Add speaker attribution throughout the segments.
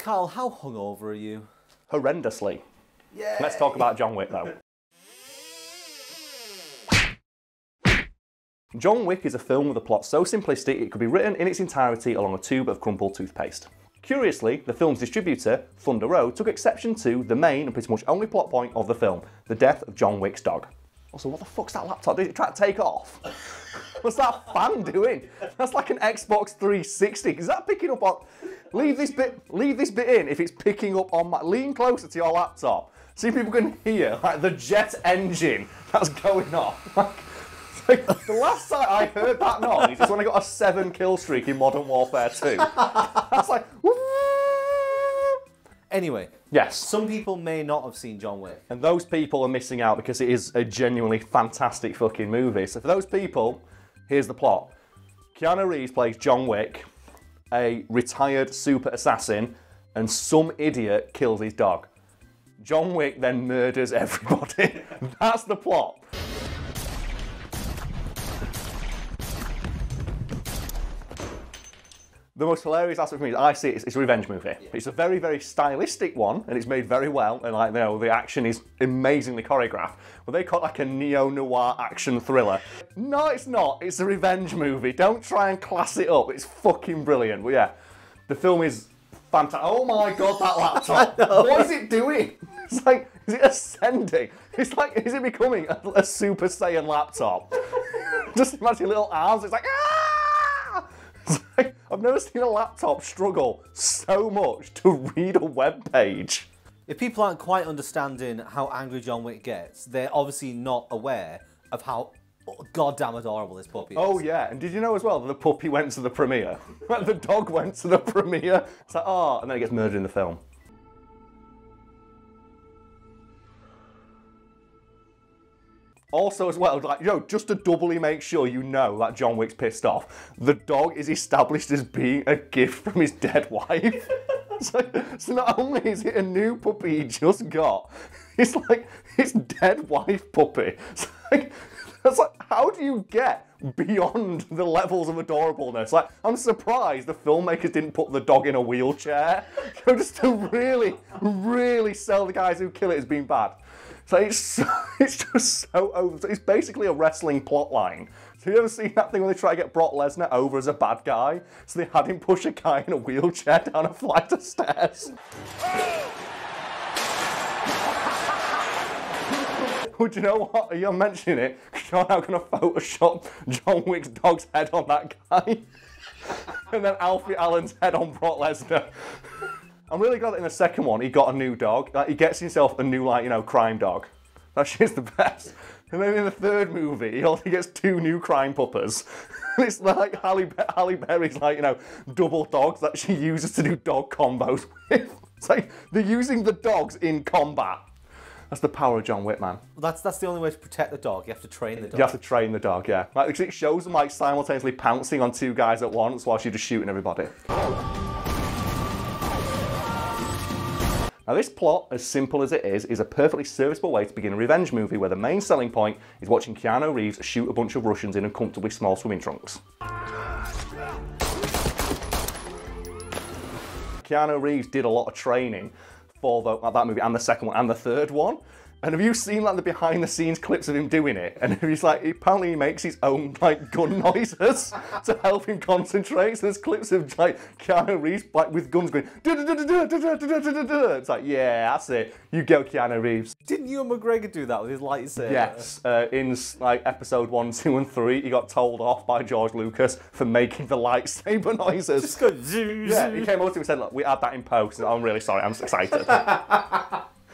Speaker 1: Karl, how hungover are you?
Speaker 2: Horrendously.
Speaker 1: Yeah.
Speaker 2: Let's talk about John Wick though. John Wick is a film with a plot so simplistic it could be written in its entirety along a tube of crumpled toothpaste. Curiously, the film's distributor, Thunder Road, took exception to the main and pretty much only plot point of the film, the death of John Wick's dog. Also, what the fuck's that laptop? Did it try to take off? What's that fan doing? That's like an Xbox 360. Is that picking up on... Leave this bit in if it's picking up on my... Lean closer to your laptop. See if people can hear like the jet engine that's going off. Like, the last time I heard that noise is when I got a 7 kill streak in Modern Warfare 2. That's like... Woo!
Speaker 1: Anyway,
Speaker 2: yes.
Speaker 1: Some people may not have seen John Wick.
Speaker 2: And those people are missing out because it is a genuinely fantastic fucking movie. So for those people, here's the plot. Keanu Reeves plays John Wick, a retired super assassin, and some idiot kills his dog. John Wick then murders everybody. That's the plot. The most hilarious aspect for me is I see it's a revenge movie. Yeah. It's a very, very stylistic one, and it's made very well, and like, you know, the action is amazingly choreographed. But they call it like a neo-noir action thriller. No, it's not. It's a revenge movie. Don't try and class it up. It's fucking brilliant. But yeah, the film is fantastic. Oh my God, that laptop. What is it doing? It's like, is it ascending? It's like, is it becoming a Super Saiyan laptop? Just imagine little arms. It's like, ah! It's like, I've never seen a laptop struggle so much to read a web page.
Speaker 1: If people aren't quite understanding how angry John Wick gets, they're obviously not aware of how goddamn adorable this puppy is.
Speaker 2: Oh yeah, and did you know as well that the puppy went to the premiere? Like the dog went to the premiere. It's like, oh, and then it gets murdered in the film. Also as well, like, you know, just to doubly make sure you know that John Wick's pissed off, the dog is established as being a gift from his dead wife. So not only is it a new puppy he just got, it's like his dead wife puppy. It's like, how do you get beyond the levels of adorableness? Like, I'm surprised the filmmakers didn't put the dog in a wheelchair, you know, just to really, really sell the guys who kill it as being bad. So it's just so over. It's basically a wrestling plot line. So you ever seen that thing when they try to get Brock Lesnar over as a bad guy? So they had him push a guy in a wheelchair down a flight of stairs. Well, do you know what? You're mentioning it. You're now going to Photoshop John Wick's dog's head on that guy. And then Alfie Allen's head on Brock Lesnar. I'm really glad that in the second one he got a new dog. Like, he gets himself a new, like, you know, crime dog. That shit's the best. And then in the third movie, he only gets 2 new crime puppers. And it's like Halle Berry's, like, you know, double dogs that she uses to do dog combos with. It's like they're using the dogs in combat. That's the power of John Wick, man.
Speaker 1: Well, that's the only way to protect the dog. You have to train the dog.
Speaker 2: You have to train the dog, yeah. Like, it shows them like simultaneously pouncing on 2 guys at once while she's just shooting everybody. Now this plot, as simple as it is a perfectly serviceable way to begin a revenge movie where the main selling point is watching Keanu Reeves shoot a bunch of Russians in uncomfortably small swimming trunks. Keanu Reeves did a lot of training for that movie and the second one and the third one. And have you seen like the behind the scenes clips of him doing it? And he's like, apparently he makes his own like gun noises to help him concentrate. So there's clips of like Keanu Reeves like with guns going. It's like, yeah, that's it. You go, Keanu Reeves.
Speaker 1: Didn't Ewan McGregor do that with his lightsaber?
Speaker 2: Yes, in like episode 1, 2, and 3, he got told off by George Lucas for making the lightsaber noises.
Speaker 1: Just go zoom.
Speaker 2: Yeah, he came over to him and said, look, we add that in post. I'm really sorry, I'm excited.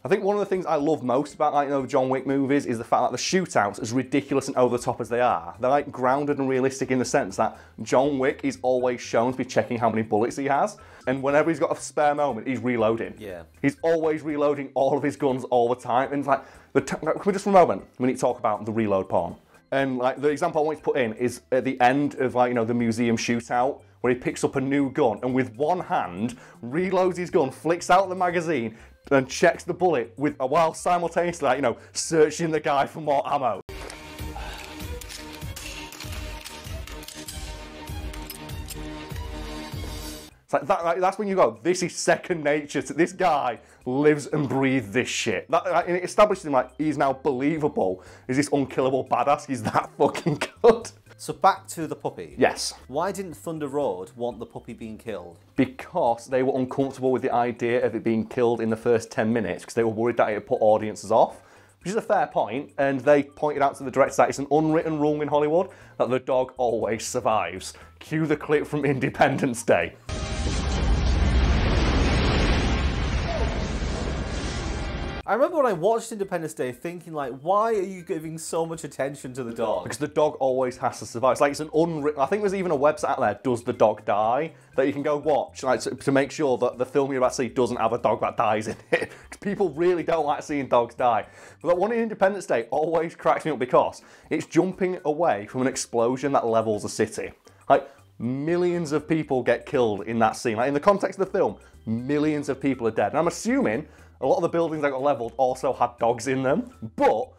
Speaker 2: I think one of the things I love most about, like, you know, the John Wick movies is the fact that the shootouts, as ridiculous and over the top as they are, they're like grounded and realistic in the sense that John Wick is always shown to be checking how many bullets he has, and whenever he's got a spare moment, he's reloading. Yeah. He's always reloading all of his guns all the time, and it's like, can we just for a moment, we need to talk about the reload porn. And like the example I want to put in is at the end of, like, you know, the museum shootout, where he picks up a new gun and with one hand reloads his gun, flicks out the magazine, and checks the bullet while simultaneously, like, you know, searching the guy for more ammo. It's like, that's when you go, this is second nature. This guy lives and breathes this shit. And it establishes him like, he's now believable. He's this unkillable badass. He's that fucking good.
Speaker 1: So back to the puppy.
Speaker 2: Yes.
Speaker 1: Why didn't Thunder Road want the puppy being killed?
Speaker 2: Because they were uncomfortable with the idea of it being killed in the first 10 minutes because they were worried that it would put audiences off. Which is a fair point, and they pointed out to the director that it's an unwritten rule in Hollywood that the dog always survives. Cue the clip from Independence Day.
Speaker 1: I remember when I watched Independence Day thinking, like, why are you giving so much attention to the dog?
Speaker 2: Because the dog always has to survive. It's like it's an unwritten... I think there's even a website out there, Does the Dog Die? That you can go watch, like, to make sure that the film you're about to see doesn't have a dog that dies in it. Because people really don't like seeing dogs die. But that one in Independence Day always cracks me up because it's jumping away from an explosion that levels a city. Like, millions of people get killed in that scene. Like, in the context of the film, millions of people are dead. And I'm assuming a lot of the buildings that got leveled also had dogs in them, but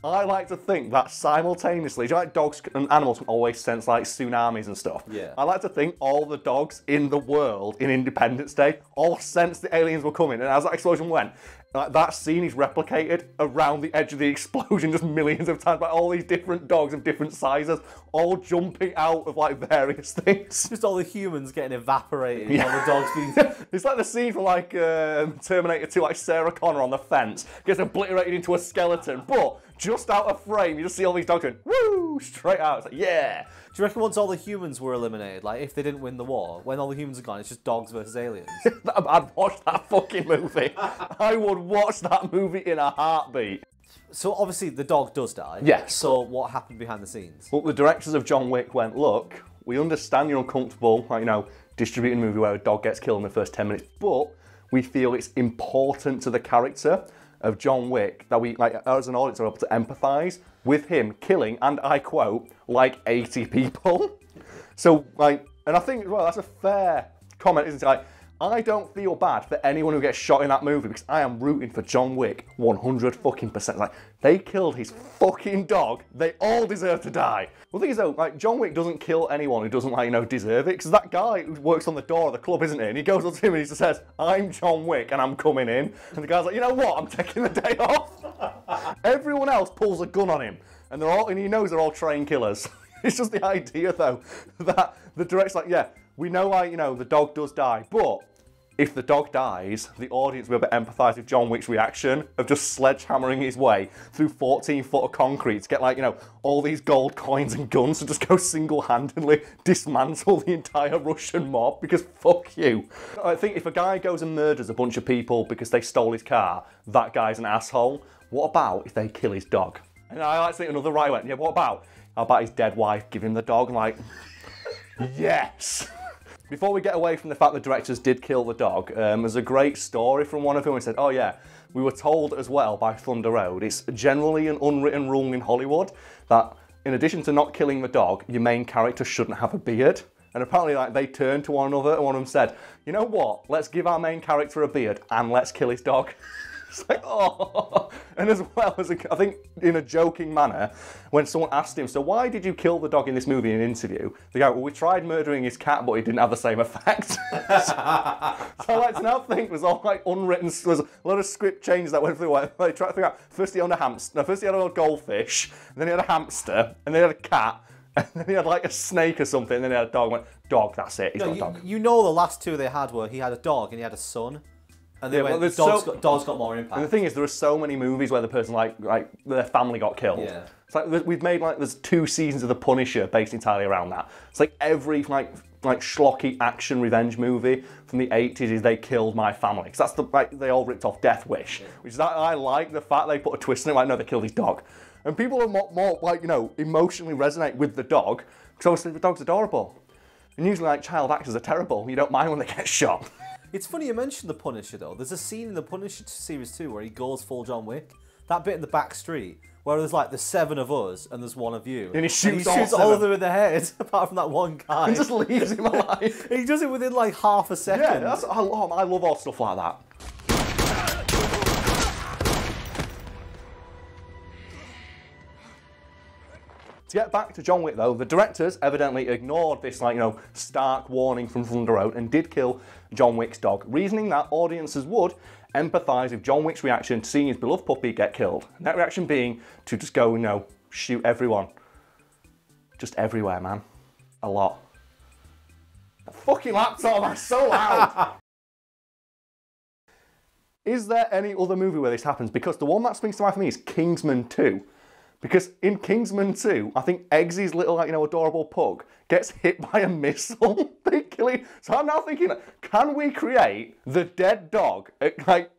Speaker 2: I like to think that simultaneously, do you know, like dogs and animals can always sense like tsunamis and stuff?
Speaker 1: Yeah.
Speaker 2: I like to think all the dogs in the world in Independence Day all sensed the aliens were coming, and as that explosion went, like, that scene is replicated around the edge of the explosion just millions of times by all these different dogs of different sizes, all jumping out of like various things.
Speaker 1: Just all the humans getting evaporated,
Speaker 2: Yeah.
Speaker 1: all the dogs being...
Speaker 2: It's like the scene from like Terminator 2, like Sarah Connor on the fence gets obliterated into a skeleton, but just out of frame, you just see all these dogs going, woo, straight out. It's like, yeah.
Speaker 1: Do you reckon once all the humans were eliminated, like if they didn't win the war, when all the humans are gone, it's just dogs versus aliens?
Speaker 2: I'd watch that fucking movie. I would watch that movie in a heartbeat.
Speaker 1: So obviously the dog does die.
Speaker 2: Yes.
Speaker 1: So what happened behind the scenes?
Speaker 2: Well, the directors of John Wick went, look, we understand you're uncomfortable, like, you know, distributing a movie where a dog gets killed in the first 10 minutes, but we feel it's important to the character of John Wick that we, like, as an audience, are able to empathise with him killing, and I quote, like 80 people. So, like, and I think, well, that's a fair comment, isn't it? Like, I don't feel bad for anyone who gets shot in that movie because I am rooting for John Wick 100%. Like, they killed his fucking dog. They all deserve to die. Well, the thing is though, like, John Wick doesn't kill anyone who doesn't, like, you know, deserve it. Because that guy who works on the door of the club, isn't he? And he goes up to him and he just says, I'm John Wick and I'm coming in. And the guy's like, you know what? I'm taking the day off. Everyone else pulls a gun on him. And he knows they're all trained killers. It's just the idea though, that the director's like, yeah, we know, like, you know, the dog does die, but if the dog dies, the audience will be able to empathise with John Wick's reaction of just sledgehammering his way through 14 foot of concrete to get, like, you know, all these gold coins and guns to just go single-handedly dismantle the entire Russian mob, because fuck you. I think if a guy goes and murders a bunch of people because they stole his car, that guy's an asshole. What about if they kill his dog? And I like to think another right went, yeah, what about? How about his dead wife give him the dog? I'm like, yes. Before we get away from the fact the directors did kill the dog, there's a great story from one of them who said, oh yeah, we were told as well by Thunder Road, it's generally an unwritten rule in Hollywood that in addition to not killing the dog, your main character shouldn't have a beard. And apparently, like, they turned to one another and one of them said, you know what, let's give our main character a beard and let's kill his dog. It's like, oh. And as well as, I think in a joking manner, when someone asked him, so why did you kill the dog in this movie in an interview? They go, well, we tried murdering his cat, but it didn't have the same effect. So I like to now think there's all like unwritten, there's a lot of script changes that went through. Like, they tried to figure out, first he owned a hamster, no, first he had a goldfish, then he had a hamster, and then he had a cat, and then he had like a snake or something, and then he had a dog. Went, dog, that's it, he's got a dog.
Speaker 1: You know the last two they had were he had a dog and he had a son. And they went, dogs got more impact.
Speaker 2: And the thing is, there are so many movies where the person, like their family got killed. Yeah. It's like we've made, like, there's 2 seasons of The Punisher based entirely around that. It's like every like schlocky action revenge movie from the 80s is they killed my family. Because that's the, like, they all ripped off Death Wish. Yeah. Which is that I like the fact they put a twist in it. Like, no, they killed his dog. And people are more like, you know, emotionally resonate with the dog because obviously the dog's adorable. And usually, like, child actors are terrible. You don't mind when they get shot.
Speaker 1: It's funny you mentioned The Punisher, though. There's a scene in The Punisher series 2 where he goes full John Wick. That bit in the back street where there's like the 7 of us and there's 1 of you.
Speaker 2: And he shoots
Speaker 1: all of them in the head, apart from that one guy.
Speaker 2: And just leaves him alive.
Speaker 1: He does it within like half a second.
Speaker 2: Yeah, I love all stuff like that. To get back to John Wick though, the directors evidently ignored this stark warning from Thunder Road and did kill John Wick's dog, reasoning that audiences would empathise with John Wick's reaction to seeing his beloved puppy get killed. And that reaction being to just go, shoot everyone. Just everywhere, man. A lot. The fucking laptop, that's so loud! Is there any other movie where this happens? Because the one that springs to mind for me is Kingsman 2. Because in Kingsman 2, I think Eggsy's little, adorable pug gets hit by a missile. They kill him. So I'm now thinking, can we create the dead dog,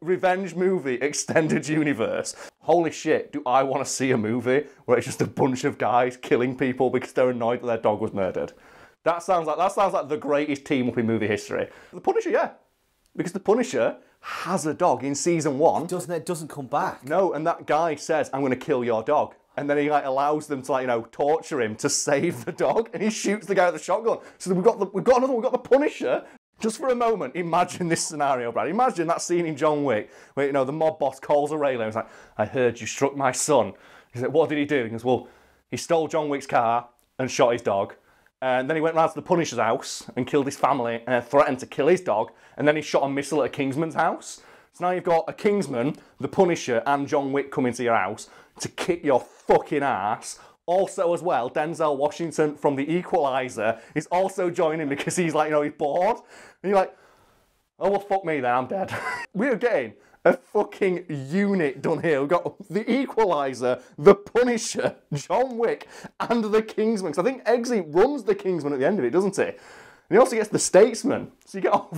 Speaker 2: revenge movie extended universe? Holy shit, do I want to see a movie where it's just a bunch of guys killing people because they're annoyed that their dog was murdered? That sounds like the greatest team up in movie history. The Punisher, yeah. Because the Punisher has a dog in season 1.
Speaker 1: It doesn't come back.
Speaker 2: No, and that guy says, I'm going to kill your dog. And then he allows them to torture him to save the dog, and he shoots the guy with the shotgun. So we've got another one. We've got the Punisher. Just for a moment, imagine this scenario, Brad. Imagine that scene in John Wick where the mob boss calls Aurelia and he's like, I heard you struck my son. He's like, what did he do? He goes, well, he stole John Wick's car and shot his dog. And then he went round to the Punisher's house and killed his family and threatened to kill his dog. And then he shot a missile at a Kingsman's house. So now you've got a Kingsman, the Punisher, and John Wick coming to your house to kick your fucking ass. Also, as well, Denzel Washington from The Equalizer is also joining because he's he's bored. And you're like, oh, well, fuck me then, I'm dead. We're getting a fucking unit done here. We've got The Equalizer, the Punisher, John Wick, and the Kingsman. Because I think Eggsy runs the Kingsman at the end of it, doesn't he? And he also gets the Statesman. So you get all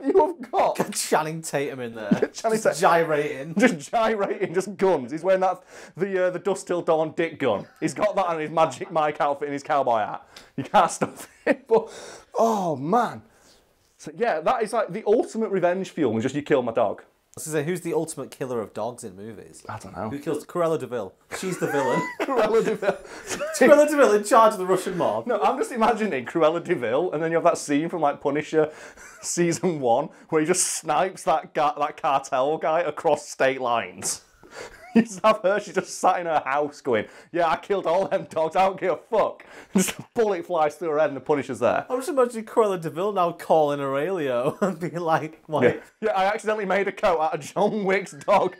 Speaker 2: you have got
Speaker 1: Channing Tatum in there.
Speaker 2: Just
Speaker 1: gyrating.
Speaker 2: Just gyrating, just guns. He's wearing the Dust Till Dawn dick gun. He's got that on his Magic Mike outfit and his cowboy hat. You can't stop it. But, oh, man. So, yeah, that is the ultimate revenge film, is just you kill my dog.
Speaker 1: I was going to say, who's the ultimate killer of dogs in movies?
Speaker 2: I don't know.
Speaker 1: Who kills Cruella de Vil? She's the villain.
Speaker 2: Cruella de Vil.
Speaker 1: Cruella de Vil in charge of the Russian mob.
Speaker 2: No, I'm just imagining Cruella de Vil, and then you have that scene from Punisher season 1 where he just snipes that cartel guy across state lines. You just have her, she's just sat in her house going, yeah, I killed all them dogs, I don't give a fuck. And just a bullet flies through her head and the Punisher's there.
Speaker 1: I'm just imagining Cruella de Vil now calling Aurelio and being like, what?
Speaker 2: Yeah, I accidentally made a coat out of John Wick's dog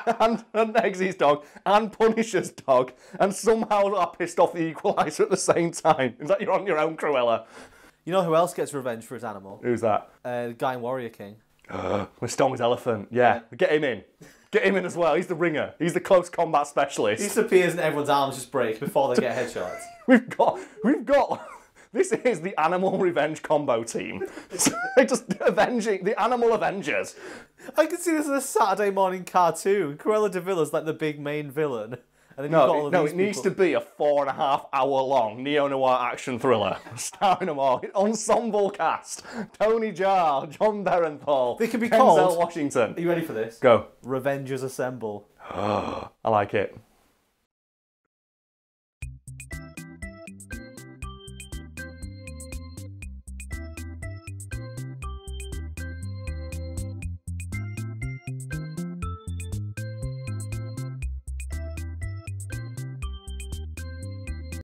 Speaker 2: and Eggsy's dog and Punisher's dog, and somehow I pissed off the Equalizer at the same time. It's like you're on your own, Cruella.
Speaker 1: You know who else gets revenge for his animal?
Speaker 2: Who's that?
Speaker 1: The guy in Warrior King.
Speaker 2: With Storm's elephant, yeah. Get him in. Get him in as well. He's the ringer. He's the close combat specialist.
Speaker 1: He disappears and everyone's arms just break before they get headshots.
Speaker 2: We've got. This is the animal revenge combo team. They're just avenging the animal Avengers.
Speaker 1: I can see this as a Saturday morning cartoon. Cruella de Vil is the big main villain. And then
Speaker 2: No, it needs to be a 4.5 hour long neo-noir action thriller starring them all. Ensemble cast: Tony Jaa, John Berenthal,
Speaker 1: They could be
Speaker 2: Denzel
Speaker 1: called.
Speaker 2: Washington.
Speaker 1: Are you ready for this?
Speaker 2: Go.
Speaker 1: Revengers Assemble.
Speaker 2: I like it.